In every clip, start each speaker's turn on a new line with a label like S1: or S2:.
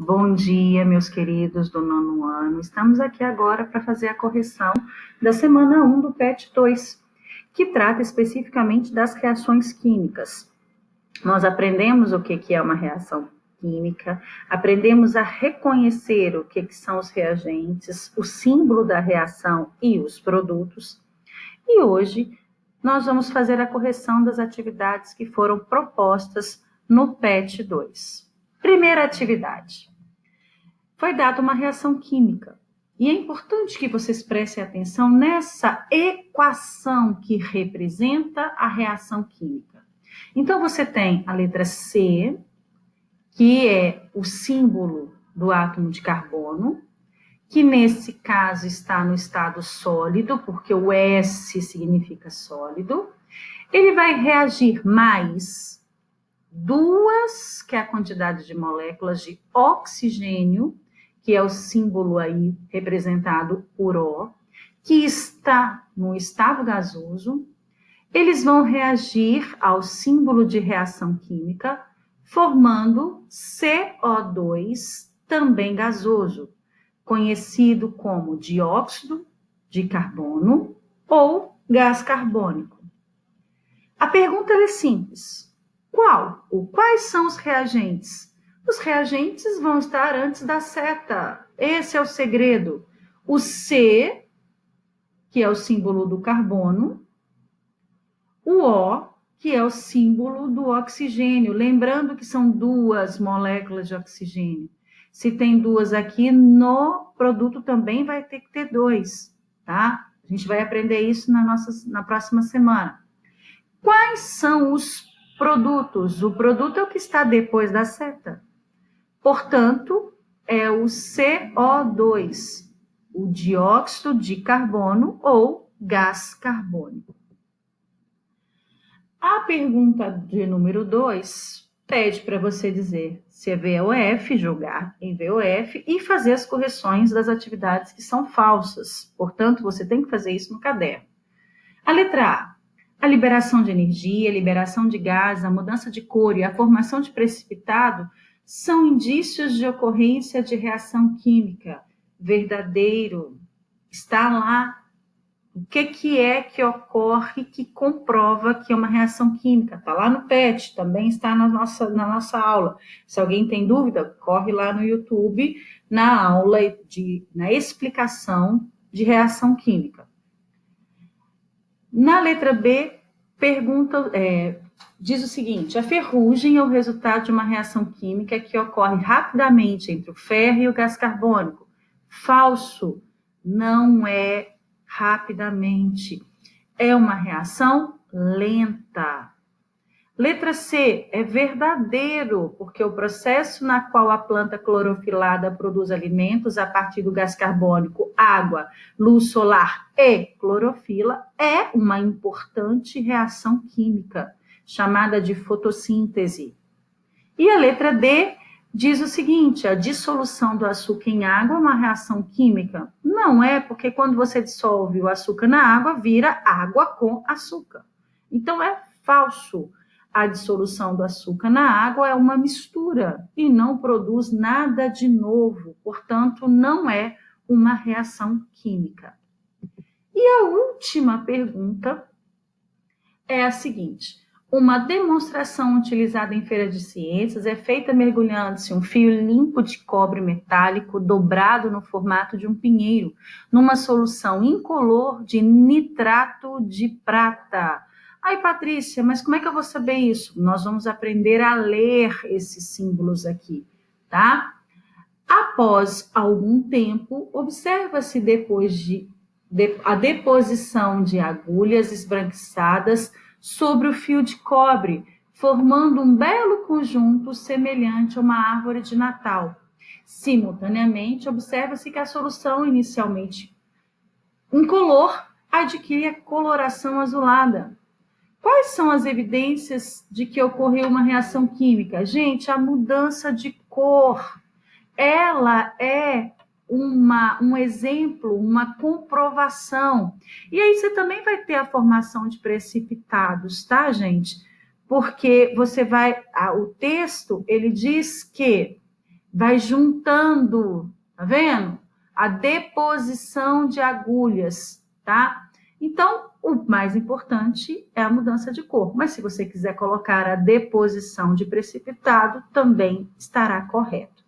S1: Bom dia, meus queridos do nono ano. Estamos aqui agora para fazer a correção da semana 1 do PET 2, que trata especificamente das reações químicas. Nós aprendemos o que é uma reação química, aprendemos a reconhecer o que são os reagentes, o símbolo da reação e os produtos. E hoje nós vamos fazer a correção das atividades que foram propostas no PET 2. Primeira atividade. Foi dada uma reação química. E é importante que vocês prestem atenção nessa equação que representa a reação química. Então, você tem a letra C, que é o símbolo do átomo de carbono, que nesse caso está no estado sólido, porque o S significa sólido. Ele vai reagir mais duas, que é a quantidade de moléculas de oxigênio, que é o símbolo aí representado por O, que está no estado gasoso. Eles vão reagir ao símbolo de reação química, formando CO2, também gasoso, conhecido como dióxido de carbono ou gás carbônico. A pergunta é simples. Qual ou quais são os reagentes? Os reagentes vão estar antes da seta. Esse é o segredo. O C, que é o símbolo do carbono, o O, que é o símbolo do oxigênio. Lembrando que são duas moléculas de oxigênio. Se tem duas aqui, no produto também vai ter que ter dois, tá? A gente vai aprender isso na próxima semana. Quais são os produtos? O produto é o que está depois da seta. Portanto, é o CO2, o dióxido de carbono ou gás carbônico. A pergunta de número 2 pede para você dizer se é VOF, jogar em VOF e fazer as correções das atividades que são falsas. Portanto, você tem que fazer isso no caderno. A letra A liberação de energia, a liberação de gás, a mudança de cor e a formação de precipitado são indícios de ocorrência de reação química. Verdadeiro. Está lá. O que é que ocorre que comprova que é uma reação química? Está lá no PET, também está na nossa aula. Se alguém tem dúvida, corre lá no YouTube, na aula, na explicação de reação química. Na letra B, diz o seguinte: a ferrugem é o resultado de uma reação química que ocorre rapidamente entre o ferro e o gás carbônico. Falso, não é rapidamente. É uma reação lenta. Letra C, é verdadeiro, porque o processo na qual a planta clorofilada produz alimentos a partir do gás carbônico, água, luz solar e clorofila é uma importante reação química, chamada de fotossíntese. E a letra D diz o seguinte: a dissolução do açúcar em água é uma reação química? Não é, porque quando você dissolve o açúcar na água, vira água com açúcar. Então é falso. A dissolução do açúcar na água é uma mistura e não produz nada de novo, portanto, não é uma reação química. E a última pergunta é a seguinte: uma demonstração utilizada em feira de ciências é feita mergulhando-se um fio limpo de cobre metálico dobrado no formato de um pinheiro, numa solução incolor de nitrato de prata. Ai, Patrícia, mas como é que eu vou saber isso? Nós vamos aprender a ler esses símbolos aqui, tá? Após algum tempo, observa-se a deposição de agulhas esbranquiçadas sobre o fio de cobre, formando um belo conjunto semelhante a uma árvore de Natal. Simultaneamente, observa-se que a solução inicialmente incolor adquire a coloração azulada. Quais são as evidências de que ocorreu uma reação química? Gente, a mudança de cor, ela é um exemplo, uma comprovação. E aí você também vai ter a formação de precipitados, tá, gente? Porque você vai... o texto, ele diz que vai juntando, tá vendo? A deposição de agulhas, tá? Então, o mais importante é a mudança de cor, mas se você quiser colocar a deposição de precipitado, também estará correto.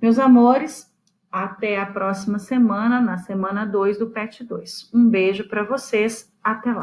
S1: Meus amores, até a próxima semana, na semana 2 do PET 2. Um beijo para vocês, até lá.